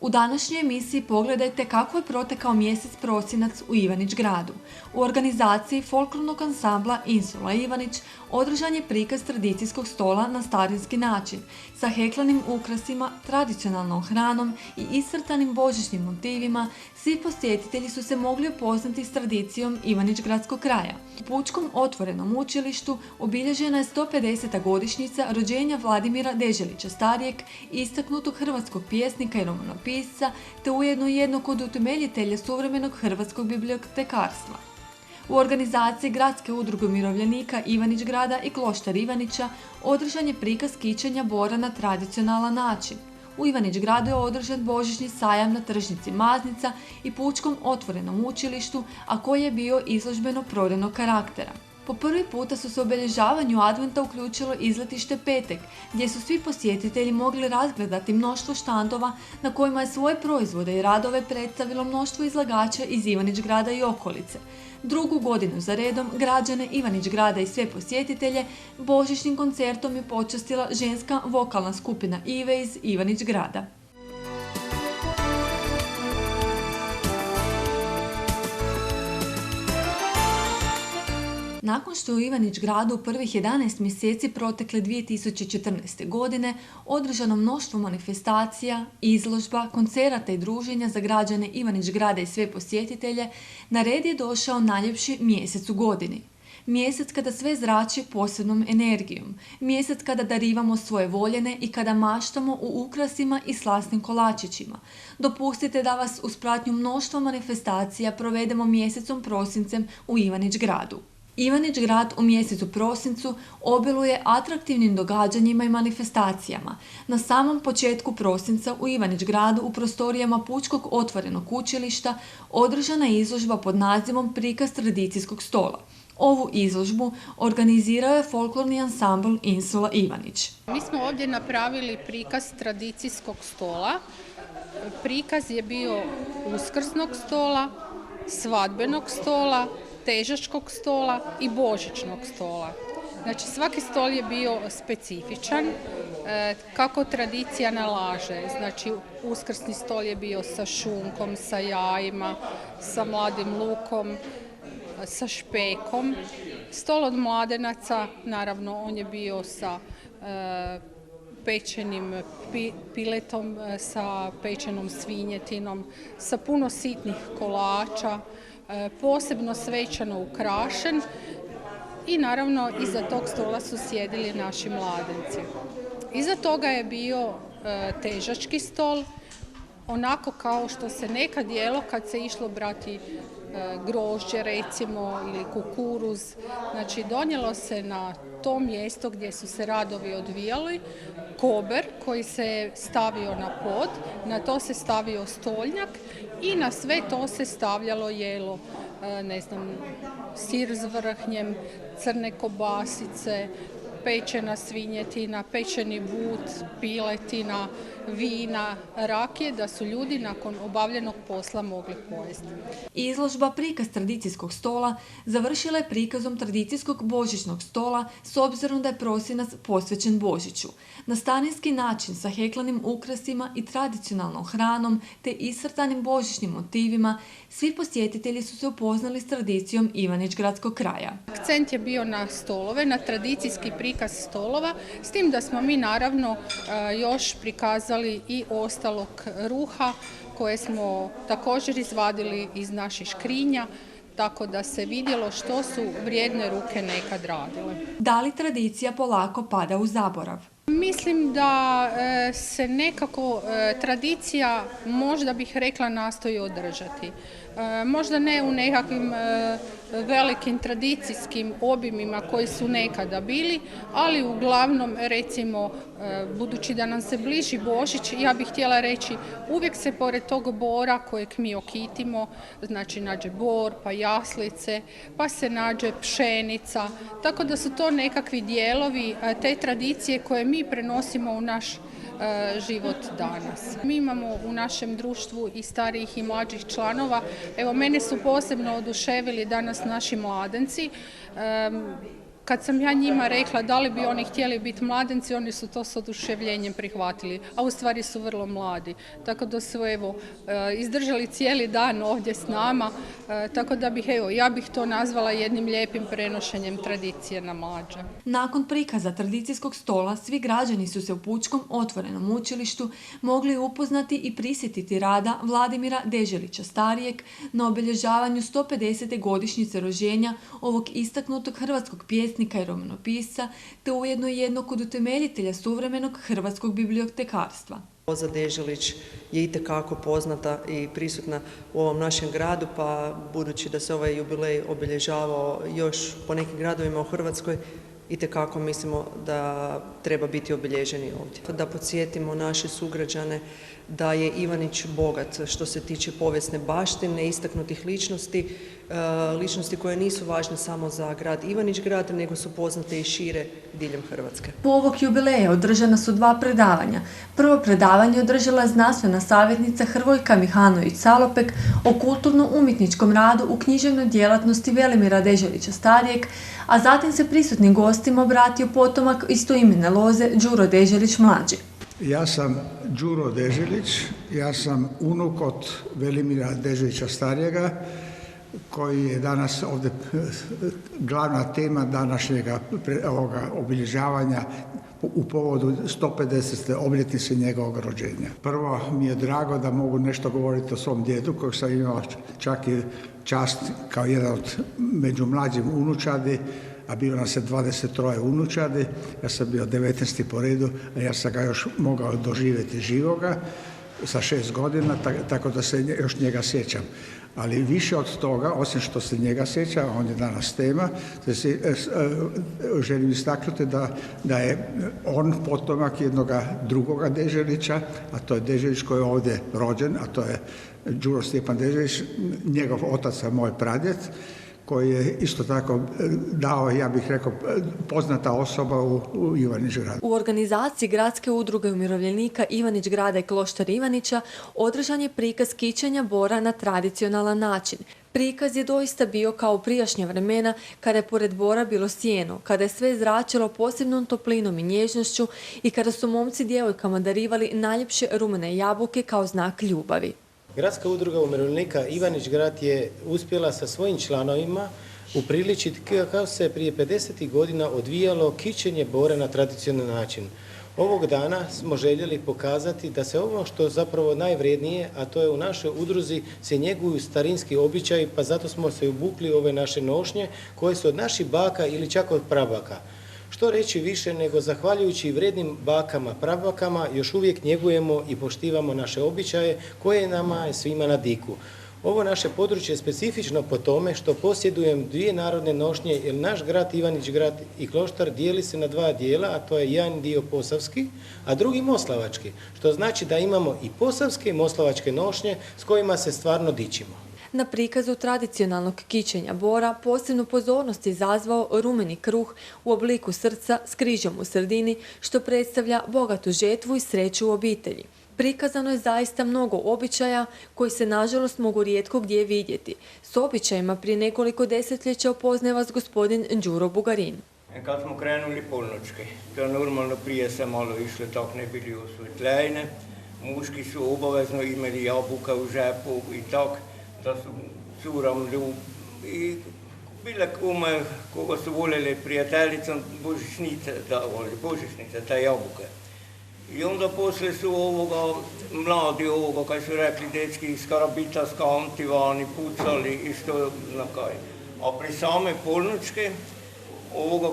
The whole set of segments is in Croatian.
U današnjoj emisiji pogledajte kako je protekao mjesec prosinac u Ivanić gradu. U organizaciji folklornog ansambla Insula Ivanić održan je prikaz tradicijskog stola na starinski način, sa heklanim ukrasima, tradicionalnom hranom i iscrtanim božićnim motivima. Svi posjetitelji su se mogli upoznati s tradicijom Ivanić gradskog kraja. U Pučkom otvorenom učilištu obilježena je 150. godišnjica rođenja Vladimira Deželića starijeg, istaknutog hrvatskog pjesnika i romanopisca, te ujedno jednog od utemeljitelja suvremenog hrvatskog bibliotekarstva. U organizaciji Gradske udruge umirovljenika Ivanić grada i Kloštar Ivanića održan je prikaz kićenja bora na tradicionalan način. U Ivanić gradu je održan božićni sajam na tržnici Maznica i Pučkom otvorenom učilištu, a koji je bio izložbeno-prodajnog karaktera. Po prvi puta su se u obilježavanju adventa uključilo izletište Petek, gdje su svi posjetitelji mogli razgledati mnoštvo štandova na kojima je svoje proizvode i radove predstavilo mnoštvo izlagača iz Ivanić grada i okolice. Drugu godinu za redom građane Ivanić grada i sve posjetitelje božićnim koncertom je počastila ženska vokalna skupina Ive iz Ivanić grada. Nakon što je u Ivanić gradu u prvih 11 mjeseci protekle 2014. godine održano mnoštvo manifestacija, izložba, koncerata i druženja za građane Ivanić grada i sve posjetitelje, na red je došao najljepši mjesec u godini. Mjesec kada sve zrači posebnom energijom, mjesec kada darivamo svoje voljene i kada maštamo u ukrasima i slasnim kolačićima. Dopustite da vas uz pratnju mnoštva manifestacija provedemo mjesecom prosincem u Ivanić gradu. Ivanić grad u mjesecu prosincu obiluje atraktivnim događanjima i manifestacijama. Na samom početku prosinca u Ivanić gradu u prostorijama Pučkog otvorenog učilišta održana je izložba pod nazivom Prikaz tradicijskog stola. Ovu izložbu organizirao je folklorni ansambl Insula Ivanić. Mi smo ovdje napravili prikaz tradicijskog stola. Prikaz je bio uskrsnog stola, svadbenog stola, težačkog stola i božićnog stola. Znači svaki stol je bio specifičan kako tradicija nalaže. Znači uskrsni stol je bio sa šunkom, sa jajima, sa mladim lukom, sa špekom. Stol od mladenaca, naravno on je bio sa pečenim piletom, sa pečenom svinjetinom, sa puno sitnih kolača, posebno svečano ukrašen i naravno iza tog stola su sjedili naši mladenci. Iza toga je bio težački stol, onako kao što se nekad jelo kad se išlo brati grožđe recimo ili kukuruz. Znači donijelo se na to mjesto gdje su se radovi odvijali kober koji se stavio na pod, na to se stavio stolnjak i na sve to se stavljalo jelo, sir s vrhnjem, crne kobasice, pečena svinjetina, pečeni but, piletina, vina, rakije, da su ljudi nakon obavljenog posla mogli pojesti. Izložba Prikaz tradicijskog stola završila je prikazom tradicijskog božićnog stola s obzirom da je prosinac posvećen Božiću. Na starinski način sa heklanim ukrasima i tradicionalnom hranom te iscrtanim božićnim motivima svi posjetitelji su se upoznali s tradicijom Ivanić gradskog kraja. Akcent je bio na stolove, na tradicijski prikaz stolova, s tim da smo mi naravno još prikazali i ostalog ruha koje smo također izvadili iz naših škrinja, tako da se vidjelo što su vrijedne ruke nekad radile. Da li tradicija polako pada u zaborav? Mislim da se nekako tradicija, možda bih rekla, nastoji održati. Možda ne u nekakvim velikim tradicijskim obimima koji su nekada bili, ali uglavnom recimo budući da nam se bliži Božić, ja bih htjela reći uvijek se pored tog bora kojeg mi okitimo, znači nađe bor, pa jaslice, pa se nađe pšenica, tako da su to nekakvi dijelovi te tradicije koje mi prenosimo u naš život danas. Mi imamo u našem društvu i starijih i mlađih članova. Evo, mene su posebno oduševili danas naši mladenci. Kad sam ja njima rekla da li bi oni htjeli biti mladenci, oni su to s oduševljenjem prihvatili, a u stvari su vrlo mladi. Tako da su izdržali cijeli dan ovdje s nama, tako da ja bih to nazvala jednim lijepim prenošenjem tradicije na mlađe. Nakon prikaza tradicijskog stola, svi građani su se u Pučkom otvorenom učilištu mogli upoznati i prisjetiti rada Vladimira Deželića starijeg na obilježavanju 150. godišnjice rođenja ovog istaknutog hrvatskog pjesnika i romanopisca, te ujedno i jednog od utemeljitelja suvremenog hrvatskog bibliotekarstva. Loza Deželić je itekako poznata i prisutna u ovom našem gradu, pa budući da se ovaj jubilej obilježavao još po nekim gradovima u Hrvatskoj, itekako mislimo da treba biti obilježeni ovdje. Da podsjetimo naše sugrađane da je Ivanić bogat što se tiče povijesne baštine, istaknutih ličnosti, ličnosti koje nisu važne samo za grad Ivanić grad, nego su poznate i šire diljem Hrvatske. Po ovog jubileja održana su 2 predavanja. Prvo predavanje održala je znanstvena savjetnica Hrvoljka Mihanović-Salopek o kulturno-umjetničkom radu u književnoj djelatnosti Velimira Deželića starijeg, a zatim se prisutnim gostima obratio potomak istoimene loze Đuro Deželić mlađi. Ja sam Đuro Deželić, ja sam unuk od Velimira Deželića starijega, koji je danas ovdje glavna tema današnjega obilježavanja u povodu 150. obljetnice njegovog rođenja. Prvo mi je drago da mogu nešto govoriti o svom djedu, kojeg sam imao čak i čast kao jedan od među mlađim unučadi, a bilo nas je 23 unučadi, ja sam bio 19. po redu, a ja sam ga još mogao doživjeti živoga sa 6 godina, tako da se još njega sjećam. Ali više od toga, osim što se njega sjeća, on je danas tema, želim istaknuti da je on potomak jednog drugoga Deželića, a to je Deželić koji je ovdje rođen, a to je Đuro Stjepan Deželić, njegov otac, a moj pradjed, koji je isto tako dao, ja bih rekao, poznata osoba u Ivanić gradu. U organizaciji Gradske udruge umirovljenika Ivanić grada i Kloštar Ivanića održan je prikaz kićenja bora na tradicionalan način. Prikaz je doista bio kao u prijašnja vremena kada je pored bora bilo sjeno, kada je sve zračilo posebnom toplinom i nježnošću i kada su momci djevojkama darivali najljepše rumene jabuke kao znak ljubavi. Gradska udruga umirovljenika Ivanić grad je uspjela sa svojim članovima upriličiti kako se prije 50. godina odvijalo kićenje bora na tradicionalni način. Ovog dana smo željeli pokazati da se ovo što zapravo najvrijednije, a to je u našoj udruzi, se njeguju starinski običaji, pa zato smo se obukli ove naše nošnje koje su od naših baka ili čak od prabaka. Što reći više nego zahvaljujući vrijednim bakama, prabakama, još uvijek njegujemo i poštivamo naše običaje koje nama je svima na diku. Ovo naše područje je specifično po tome što posjedujem 2 narodne nošnje, jer naš grad Ivanić grad i Kloštar dijeli se na 2 dijela, a to je jedan dio posavski, a drugi moslavački, što znači da imamo i posavske i moslavačke nošnje s kojima se stvarno dičimo. Na prikazu tradicionalnog kićenja bora posebnu pozornost je izazvao rumeni kruh u obliku srca s križom u sredini, što predstavlja bogatu žetvu i sreću u obitelji. Prikazano je zaista mnogo običaja koji se nažalost mogu rijetko gdje vidjeti. S običajima prije nekoliko desetljeća upoznaje vas gospodin Đuro Bugarin. Kad smo krenuli polnočki, to normalno prije se malo išlo, tako ne bili osvetljene, muški su obavezno imali jabuka u žepu i tako, da su curam ljub i bile kome koga su voljeli prijateljicom božićnice davali, božićnice, te jabuke. I onda poslije su mladi kaj su rekli dečki iz Karabita, skanti vani, pucali i što na kaj. A pri same polnočke,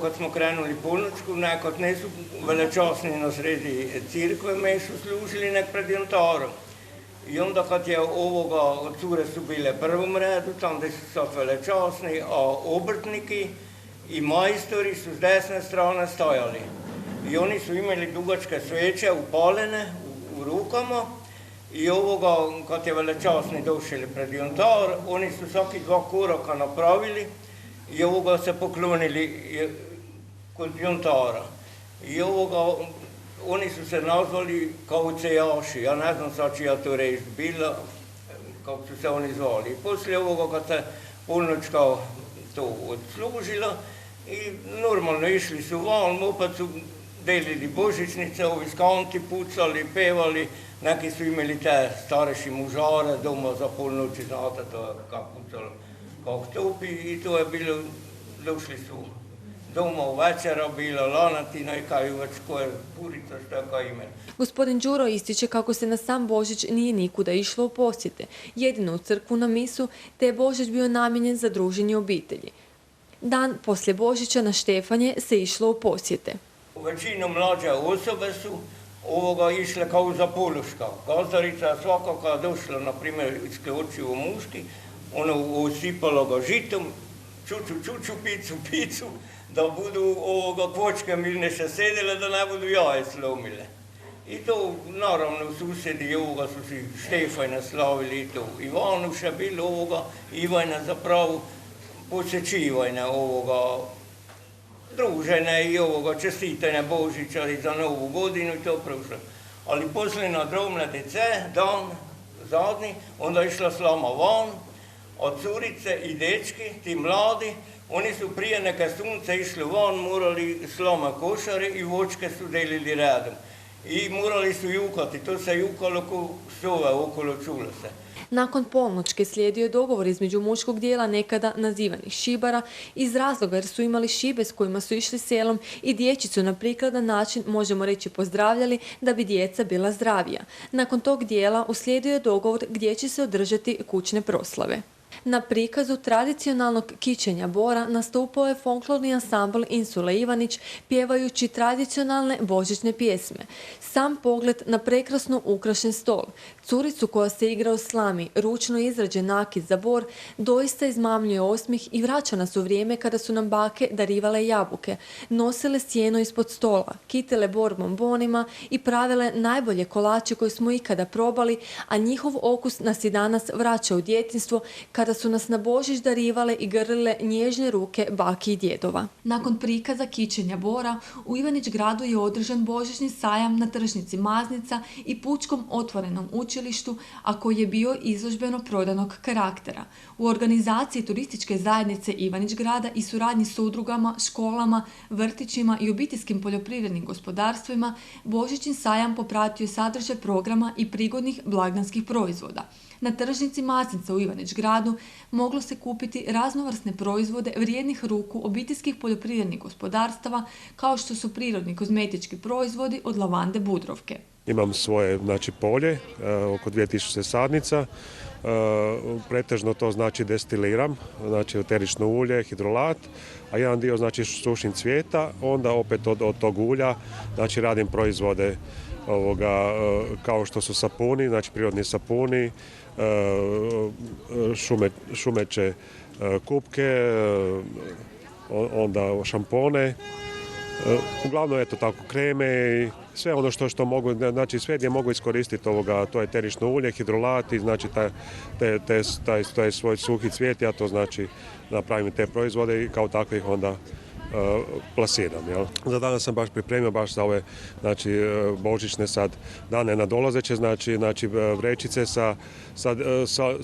kad smo krenuli polnočku, nekad ne su velečasni na sredi crkve, me su služili nek pred jantarom. I onda kad je cure su bile prvom redu, tam gdje su sad velečasni, a obrtniki i majstori su s desne strane stajali. I oni su imali dugačke sveće upalene u rukama i kad je velečasni došli pred jantar, oni su svaki 2 koraka napravili i se poklonili kod jantara. I oni su se nazvali kao cejaši, ja ne znam sad čija to reč bila, kako su se oni zvali. I poslije kad se polnočka to odslužila, I normalno išli su van, opet su delili božićnice, ovi skanti pucali, pevali, neki su imali te starejši mužare doma za polnoći, znate to kako pucalo, kako topi i to je bilo, došli su doma u večera, bila lanatina i kaju već koje purica šta kaj imali. Gospodin Đuro ističe kako se na sam Božić nije nikuda išlo u posjete, jedino u crkvu na misu, te je Božić bio namijenjen za druženje obitelji. Dan poslije Božića na Štefanje se išlo u posjete. Većinom mlađe osobe su išle kao za poluška. Gazdarica svaka kada došla, na primjer, iskočio muški, ona osipala ga žitom, čuču, picu, da budu kvočke milneše sedele, da ne budu jaje slomile. I to, naravno, susjedi su si Štefajna slavili i to. Ivanuša bilo Ivajna zapravo posjećivajna družene i čestitanja Božića i za Novu godinu i to prošlo. Ali poslije na Dromladice, dan zadnji, onda je išla slama van, od curice i dečki, ti mladi, oni su prije neka sunce išli van, morali slama košare i vočke su delili redom. I morali su jukati, to se jukalo ko sove okolo, čulo se. Nakon polnoćke slijedio je dogovor između muškog dijela nekada nazivanih šibara iz razloga jer su imali šibe s kojima su išli selom i dječicu na prikladan način, možemo reći, pozdravljali da bi djeca bila zdravija. Nakon tog dijela uslijedio je dogovor gdje će se održati kućne proslave. Na prikazu tradicionalnog kićenja Bora nastupao je folklorni ansambl Insula Ivanić pjevajući tradicionalne božićne pjesme. Sam pogled na prekrasno ukrašen stol, curicu koja se igra u slami, ručno izrađen nakit za Bor, doista izmamljuje osmih i vraća nas u vrijeme kada su nam bake darivale jabuke, nosile sjeno ispod stola, kitile Bor bombonima i pravile najbolje kolače koje smo ikada probali, a njihov okus nas i danas vraća u djetinjstvo kada su nas na Božić darivale i grlile nježne ruke baki i djedova. Nakon prikaza kićenja Bora, u Ivanić gradu je održan božićni sajam na tržnici Maznica i pučkom otvorenom učilištu, a koji je bio izložbeno prodanog karaktera. U organizaciji turističke zajednice Ivanić grada i suradnji s udrugama, školama, vrtićima i obiteljskim poljoprivrednim gospodarstvima, božićni sajam popratio je sadržaj programa i prigodnih blagdanskih proizvoda. Na tržnici Maznica u Ivanić gradu moglo se kupiti raznovrsne proizvode vrijednih ruku obiteljskih poljoprivrednih gospodarstava kao što su prirodni kozmetički proizvodi od lavande Budrovke. Imam svoje polje, oko 2000 sadnica, pretežno to destiliram, eterično ulje, hidrolat, a jedan dio sušim cvijeta, onda opet od tog ulja radim proizvode kao što su sapuni, prirodni sapuni, šumeće kupke, onda šampone, uglavnom tako kreme i sve ono što mogu, sve gdje mogu iskoristiti to eterično ulje, hidrolat i taj svoj suhi cvijet, ja to napravim te proizvode i kao takve ih onda plasiram. Jel? Za danas sam baš pripremio za ove božićne dane nadolazeće, vrećice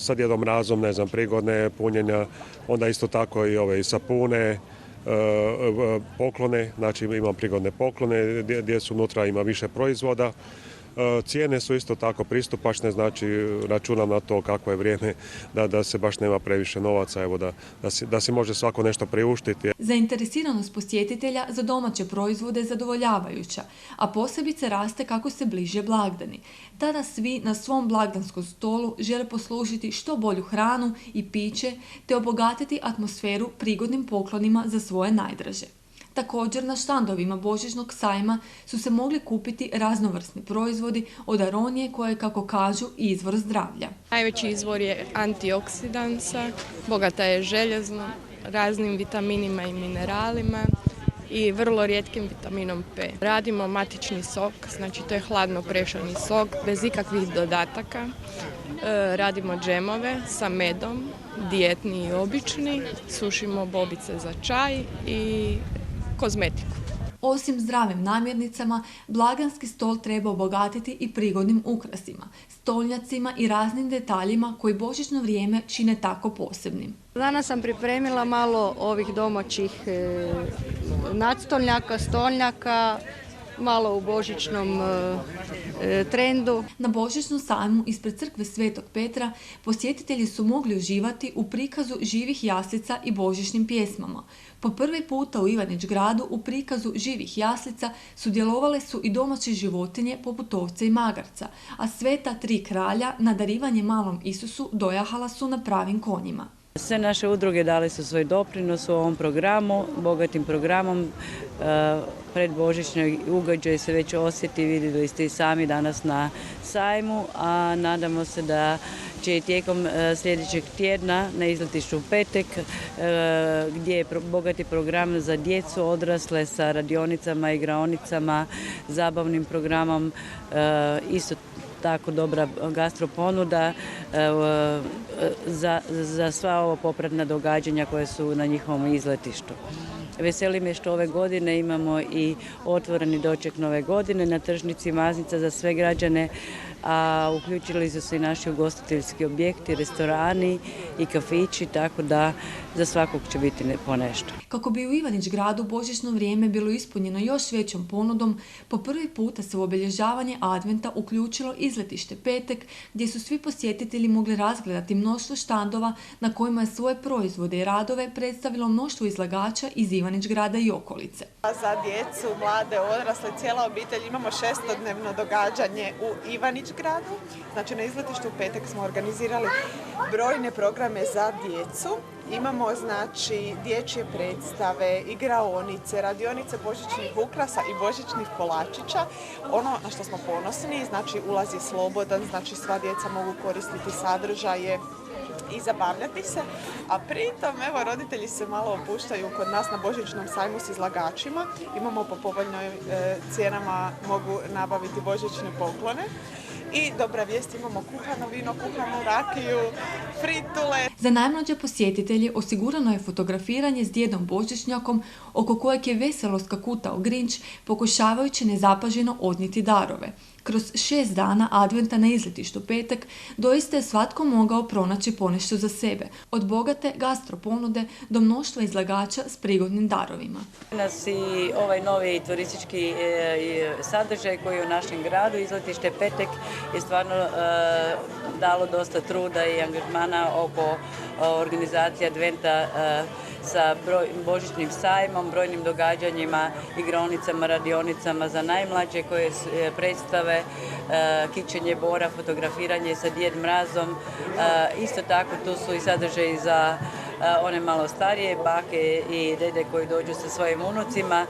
sa Djedom Mrazom, prigodne punjenja, onda isto tako i sapune, poklone, imam prigodne poklone gdje su unutra ima više proizvoda. Cijene su isto tako pristupačne, računam na to kako je vrijeme da se baš nema previše novaca, da si može svako nešto priuštiti. Zainteresiranost posjetitelja za domaće proizvode je zadovoljavajuća, a posebice raste kako se bliže blagdani. Tada svi na svom blagdanskom stolu žele poslužiti što bolju hranu i piće te obogatiti atmosferu prigodnim poklonima za svoje najdraže. Također na štandovima božićnog sajma su se mogli kupiti raznovrsni proizvodi od aronije koje, kako kažu, izvor zdravlja. Najveći izvor je antioksidansa, bogata je željezom, raznim vitaminima i mineralima i vrlo rijetkim vitaminom P. Radimo matični sok, to je hladno prešani sok bez ikakvih dodataka. Radimo džemove sa medom, dijetni i obični, sušimo bobice za čaj i kozmetiku. Osim zdravim namirnicama, blagdanski stol treba obogatiti i prigodnim ukrasima. stolnjacima i raznim detaljima koji božićno vrijeme čine tako posebnim. Danas sam pripremila malo ovih domaćih nadstolnjaka, stolnjaka, malo u božićnom trendu. Na božićnom sajmu ispred crkve Svetog Petra posjetitelji su mogli uživati u prikazu živih jaslica i božićnim pjesmama. Po prvi puta u Ivanić gradu u prikazu živih jaslica sudjelovale su i domaće životinje poput ovce i magarca, a sveta tri kralja na darivanje malom Isusu dojahala su na pravim konjima. Sve naše udruge dale su svoj doprinos u ovom programu, bogatim programom. Predbožićni ugađaj se već osjeti, vidjeli ste i sami danas na sajmu, a nadamo se da će i tijekom sljedećeg tjedna na izletištu u petak, gdje je bogati program za djecu, odrasle sa radionicama, igraonicama, zabavnim programom, isto tako dobra gastroponuda za sva ova popratna događanja koja su na njihovom izletištu. Veseli me što ove godine imamo i otvoreni doček nove godine na tržnici Maznica za sve građane, a uključili su se i naši ugostiteljski objekti, restorani i kafići, tako da za svakog će biti po nešto. Kako bi u Ivanić gradu božićno vrijeme bilo ispunjeno još većom ponudom, po prvi puta se u obilježavanje Adventa uključilo izletište Petek, gdje su svi posjetitelji mogli razgledati mnoštvo štandova na kojima je svoje proizvode i radove predstavilo mnoštvo izlagača iz Ivanić grada i okolice. Za djecu, mlade, odrasle, cijela obitelj imamo 6-dnevno događanje u Ivanić gradu. Znači na izletištu u Petek smo organizirali brojne programe za djecu. Imamo znači dječje predstave, igraonice, radionice božićnih ukrasa i božićnih kolačića. Ono na što smo ponosni, znači ulaz je slobodan, znači sva djeca mogu koristiti sadržaje i zabavljati se, a pritom evo roditelji se malo opuštaju kod nas na božićnom sajmu s izlagačima. Imamo po povoljnoj cijenama, mogu nabaviti božićne poklone. I dobra vijest, imamo kuhano vino, kuhanu rakiju, fritule. Za najmlađe posjetitelje osigurano je fotografiranje s djedom Božićnjakom, oko kojeg je veselo skakutao Grinč, pokušavajući nezapaženo odnijeti darove. Kroz 6 dana Adventa na izletištu Petek doista je svatko mogao pronaći ponešto za sebe, od bogate gastroponude do mnoštva izlagača s prigodnim darovima. Nas i ovaj novi turistički sadržaj koji je u našem gradu, izletište Petek, je stvarno dalo dosta truda i angažmana oko organizacije Adventa sa božićnim sajmom, brojnim događanjima, igraonicama, radionicama za najmlađe koje predstave, kićenje bora, fotografiranje sa Djed Mrazom. Isto tako tu su i sadržaji za one malo starije, bake i dede koji dođu sa svojim unucima.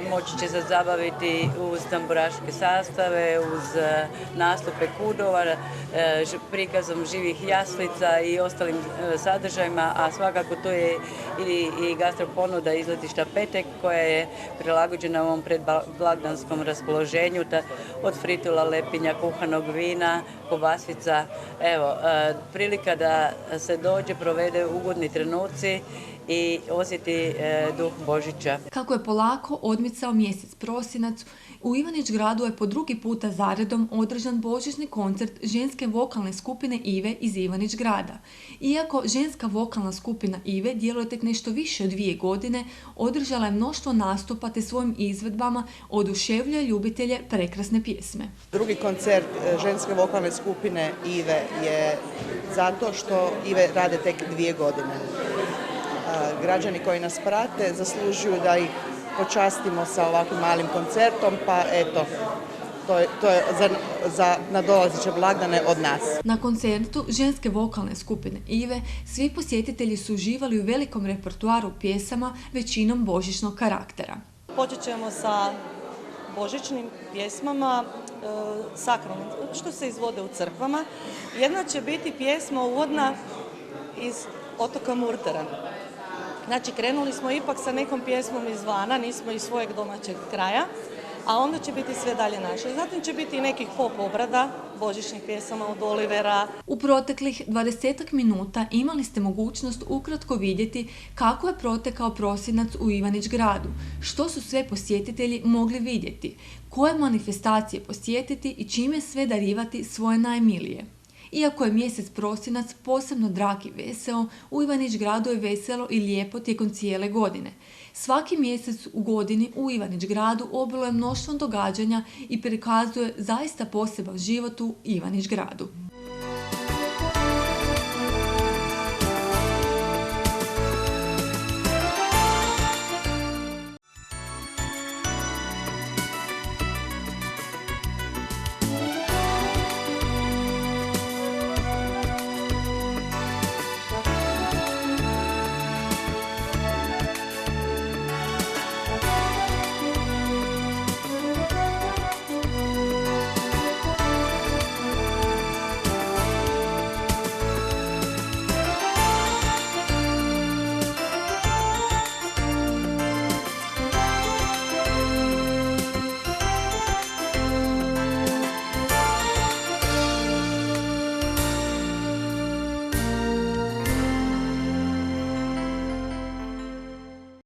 Moći će se zabaviti uz tamburaške sastave, uz nastupe kudova, prikazom živih jaslica i ostalim sadržajima, a svakako to je i gastroponuda izletišta Petek koja je prilagođena ovom predblagdanskom raspoloženju, od fritula, lepinja, kuhanog vina, kobasica. Evo, prilika da se dođe, provede ugodni trenuci i osjeti duh Božića. Kako je polako odmicao mjesec prosinac, u Ivanić gradu je po drugi puta zaredom održan božićni koncert ženske vokalne skupine Ive iz Ivanić grada. Iako ženska vokalna skupina Ive djeluje tek nešto više od 2 godine, održala je mnoštvo nastupa te svojim izvedbama oduševljuje ljubitelje prekrasne pjesme. Drugi koncert ženske vokalne skupine Ive je zato što Ive rade tek 2 godine. Građani koji nas prate zaslužuju da ih počastimo sa ovakvim malim koncertom, pa eto, to je za nadolazeće blagdane od nas. Na koncertu ženske vokalne skupine Ive svi posjetitelji su uživali u velikom repertoaru pjesama, većinom božićnog karaktera. Počet ćemo sa božićnim pjesmama, sakralnim, što se izvode u crkvama. Jedna će biti pjesma uvodna iz otoka Murtera. Znači, krenuli smo ipak sa nekom pjesmom izvana, nismo iz svojeg domaćeg kraja, a onda će biti sve dalje naše. Zatim će biti i nekih pop obrada, božićnih pjesama od Olivera. U proteklih 20 minuta imali ste mogućnost ukratko vidjeti kako je protekao prosinac u Ivanić Gradu, što su sve posjetitelji mogli vidjeti, koje manifestacije posjetiti i čime sve darivati svoje najmilije. Iako je mjesec prosinac posebno drag i veseo, u Ivanić Gradu je veselo i lijepo tijekom cijele godine. Svaki mjesec u godini u Ivanić Gradu obiluje mnoštvom događanja i prikazuje zaista poseban život u Ivanić Gradu.